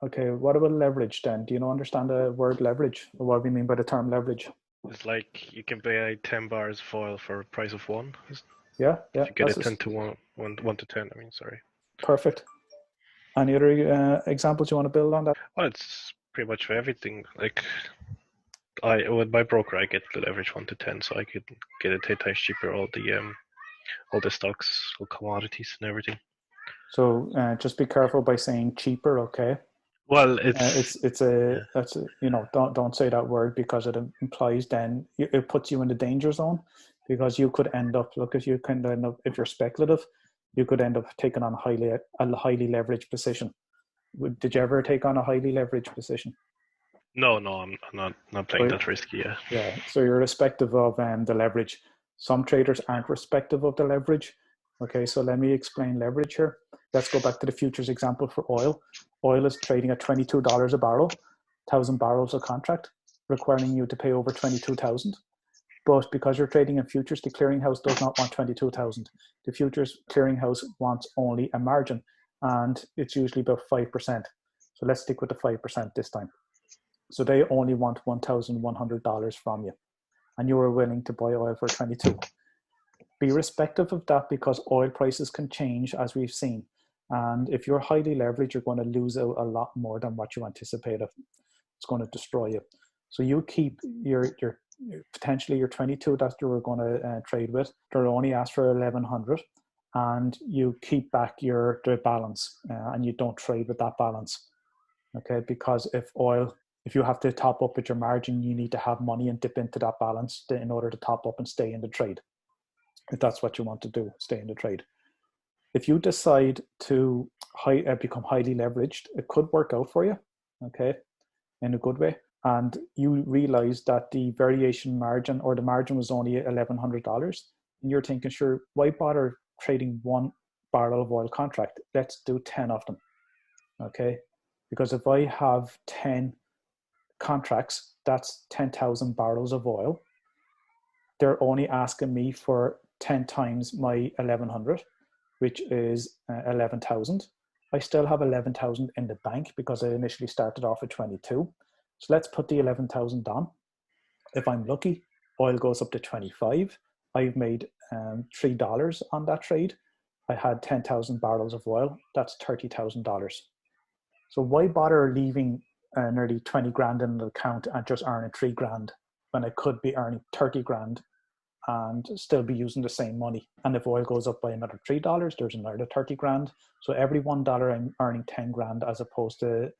Okay, what about leverage then? Do you know understand the word leverage? Or what we mean by the term leverage? It's like you can buy 10 bars of oil for a price of one. Yeah, yeah, If you get that's it 10 to 1 to 10, I mean, sorry. perfect. Any other examples you want to build on that? Well, it's pretty much for everything. Like, with my broker, I get the leverage 1 to 10, so I could get it 10 times cheaper, all the stocks, all commodities and everything. So just be careful by saying cheaper, okay? Well, It's yeah. that's a, you know, don't say that word because it implies then it puts you in the danger zone, because you could end up, look, if you can end up, if you're speculative, you could end up taking on a highly leveraged position. Did you ever take on a highly leveraged position? No, no, I'm not playing So that risky. Yeah. yeah, so you're respective of the leverage. Some traders aren't respective of the leverage. Okay, so let me explain leverage here. Let's go back to the futures example for oil. Oil is trading at $22 a barrel, 1,000 barrels a contract, requiring you to pay over 22,000. But because you're trading in futures, the clearinghouse does not want 22,000. The futures clearinghouse wants only a margin, and it's usually about 5%. So let's stick with the 5% this time. So they only want $1,100 from you, and you were willing to buy oil for 22. Be respective of that, because oil prices can change, as we've seen. And if you're highly leveraged, you're going to lose out a lot more than what you anticipated. It's going to destroy you. So you keep your potentially your 22 that you were going to trade with. They're only asked for 1,100, and you keep back the balance, and you don't trade with that balance. Okay, because if you have to top up with your margin, you need to have money and dip into that balance in order to top up and stay in the trade. If that's what you want to do, stay in the trade. If you decide to become highly leveraged, it could work out for you, okay, in a good way. And you realize that the variation margin, or the margin, was only $1,100. And you're thinking, sure, why bother trading one barrel of oil contract? Let's do 10 of them, okay? Because if I have 10 contracts, that's 10,000 barrels of oil. They're only asking me for 10 times my 1,100, which is 11,000. I still have 11,000 in the bank because I initially started off at 22. So let's put the 11,000 on. If I'm lucky, oil goes up to 25. I've made $3 on that trade. I had 10,000 barrels of oil. That's $30,000. So why bother leaving nearly 20 grand in the account and just earning 3 grand when I could be earning 30 grand and still be using the same money? And if oil goes up by another $3, there's another 30 grand. So every $1 I'm earning 10 grand, as opposed to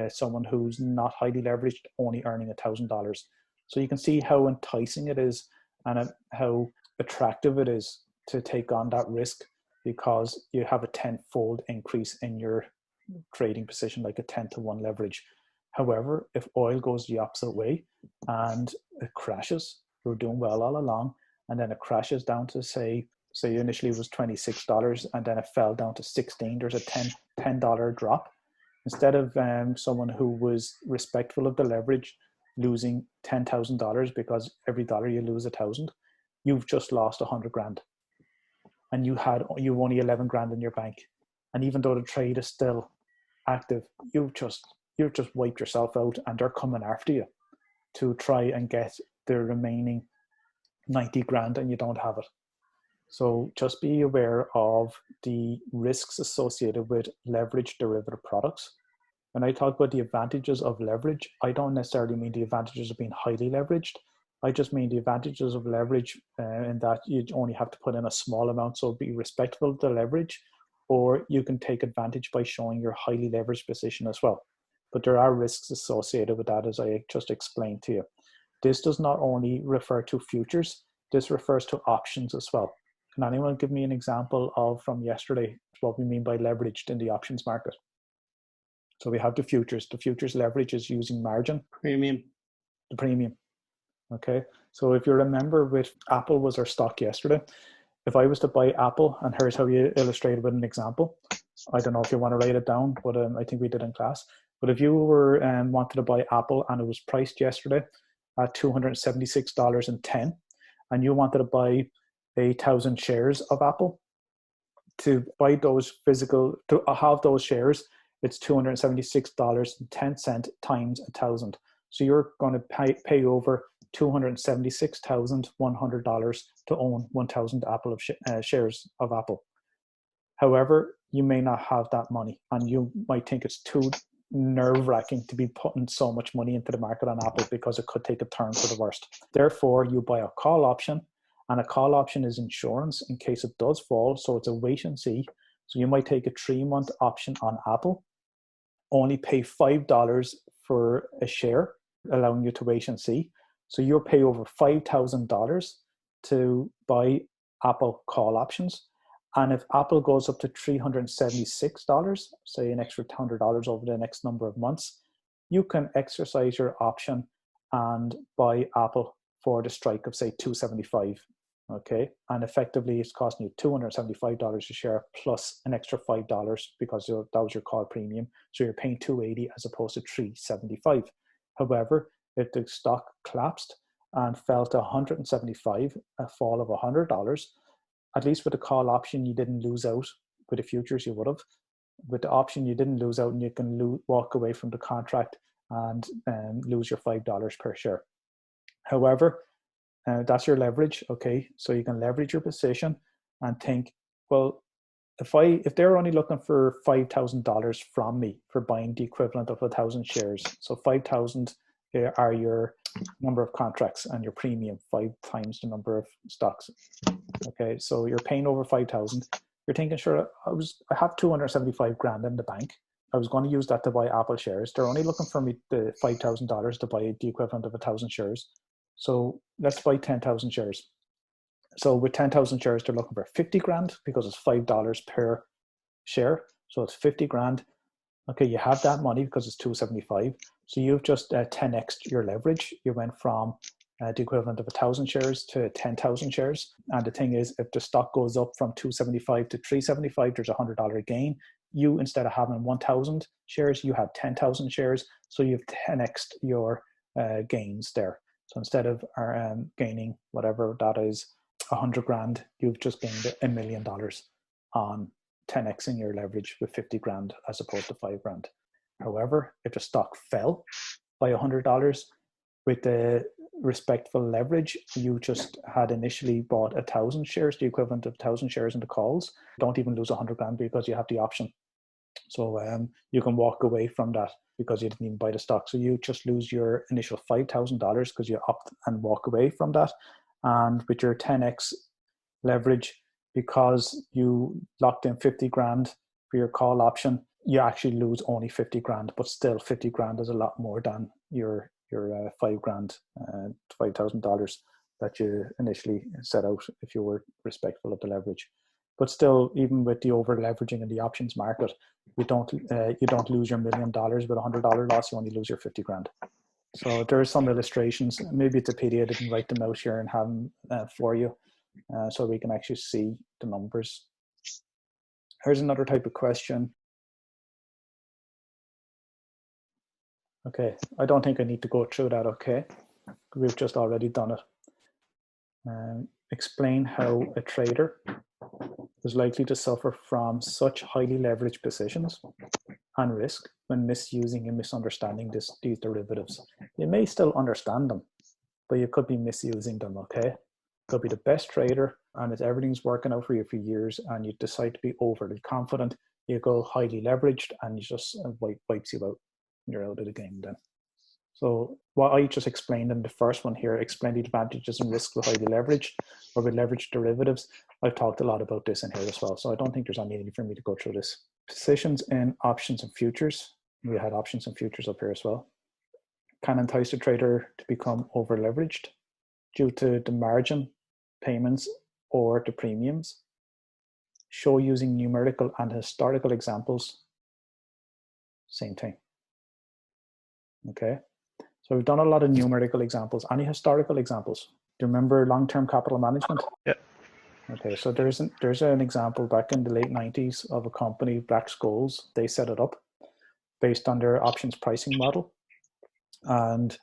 someone who's not highly leveraged only earning $1,000. So you can see how enticing it is, and how attractive it is to take on that risk, because you have a tenfold increase in your trading position, like a 10 to 1 leverage. However, if oil goes the opposite way and it crashes, you're doing well all along, and then it crashes down to say initially it was $26 and then it fell down to 16, there's a $10 drop. Instead of someone who was respectful of the leverage losing $10,000, because every dollar you lose 1,000, you've just lost 100 grand, and you've only 11 grand in your bank. And even though the trade is still active, you've just wiped yourself out, and they're coming after you to try and get the remaining 90 grand, and you don't have it. So just be aware of the risks associated with leveraged derivative products. When I talk about the advantages of leverage, I don't necessarily mean the advantages of being highly leveraged. I just mean the advantages of leverage in that you only have to put in a small amount, so be respectful of the leverage, or you can take advantage by showing your highly leveraged position as well. But there are risks associated with that, as I just explained to you. This does not only refer to futures, this refers to options as well. Can anyone give me an example of from yesterday what we mean by leveraged in the options market? So we have the futures. The futures leverage is using margin. Premium. The premium. Okay. So if you remember, with Apple was our stock yesterday. If I was to buy Apple, and here's how you illustrate with an example. I don't know if you want to write it down, but I think we did in class. But if you were wanted to buy Apple and it was priced yesterday at $276.10, and you wanted to buy 1,000 shares of Apple, to buy those to have those shares, it's $276.10 times 1,000. So you're going to pay over $276,100 to own 1,000 Apple shares of Apple. However, you may not have that money, and you might think it's too nerve-wracking to be putting so much money into the market on Apple because it could take a turn for the worst. Therefore, you buy a call option, and a call option is insurance in case it does fall, so it's a wait and see. So you might take a 3-month option on Apple, only pay $5 for a share, allowing you to wait and see. So you'll pay over $5,000 to buy Apple call options. And if Apple goes up to $376, say an extra $100 over the next number of months, you can exercise your option and buy Apple for the strike of say $275. Okay, and effectively it's costing you $275 a share plus an extra $5 because that was your call premium. So you're paying $280 as opposed to $375. However, if the stock collapsed and fell to $175, a fall of $100, at least with the call option, you didn't lose out. With the futures, you would have. With the option, you didn't lose out, and you can walk away from the contract and lose your $5 per share. However, that's your leverage. Okay, so you can leverage your position and think, well, if they're only looking for $5,000 from me for buying the equivalent of 1,000 shares, so 5,000 are your number of contracts and your premium 5 times the number of stocks. Okay, so you're paying over 5,000. You're thinking, sure, I have 275 grand in the bank. I was going to use that to buy Apple shares. They're only looking for me the $5,000 to buy the equivalent of 1,000 shares. So let's buy 10,000 shares. So with 10,000 shares, they're looking for 50 grand because it's $5 per share. So it's 50 grand. Okay, you have that money because it's 275. So you've just 10x'd your leverage. You went from the equivalent of 1,000 shares to 10,000 shares. And the thing is, if the stock goes up from 275 to 375, there's a $100 gain. You, instead of having 1,000 shares, you have 10,000 shares. So you've 10x'd your gains there. So instead of gaining whatever that is, 100 grand, you've just gained $1 million on 10xing your leverage with 50 grand as opposed to 5 grand. However, if the stock fell by $100 with the respectful leverage, you just had initially bought 1,000 shares, the equivalent of 1,000 shares in the calls. Don't even lose 100 grand because you have the option. So you can walk away from that because you didn't even buy the stock. So you just lose your initial $5,000 because you opt and walk away from that. And with your 10x leverage, because you locked in 50 grand for your call option, you actually lose only 50 grand, but still 50 grand is a lot more than your 5 grand, $5,000 that you initially set out if you were respectful of the leverage. But still, even with the over leveraging in the options market, you don't lose your $1 million with $100 loss. You only lose your 50 grand. So there are some illustrations. Maybe it's a pity I didn't write them out here and have them for you, so we can actually see the numbers. Here's another type of question. Okay, I don't think I need to go through that. Okay, we've just already done it. Explain how a trader is likely to suffer from such highly leveraged positions and risk when misusing and misunderstanding these derivatives. You may still understand them, but you could be misusing them, okay? Could be the best trader and everything's working out for you for years and you decide to be overly confident, you go highly leveraged and you just wipes you out. You're out of the game then. So what I just explained in the first one here, explain the advantages and risks with highly leveraged or with leveraged derivatives. I've talked a lot about this in here as well. So I don't think there's any need for me to go through this. Positions in options and futures. We had options and futures up here as well. Can entice a trader to become over leveraged due to the margin payments or the premiums. Show using numerical and historical examples. Same thing. Okay. So we've done a lot of numerical examples. Any historical examples? Do you remember long-term capital management? Yeah. Okay, so there's an example back in the late 90s of a company, Black Scholes. They set it up based on their options pricing model. And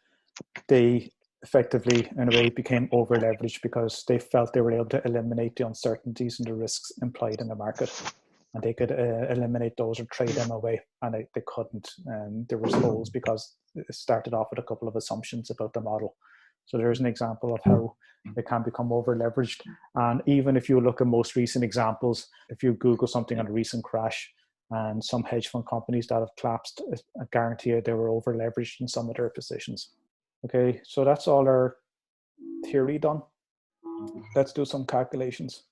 they effectively, in a way, became over-leveraged because they felt they were able to eliminate the uncertainties and the risks implied in the market. and they could eliminate those or trade them away, and they couldn't. There was holes because it started off with a couple of assumptions about the model. So there's an example of how it can become over leveraged. And even if you look at most recent examples, if you Google something on a recent crash and some hedge fund companies that have collapsed, I guarantee you they were over leveraged in some of their positions. Okay, so that's all our theory done. Let's do some calculations.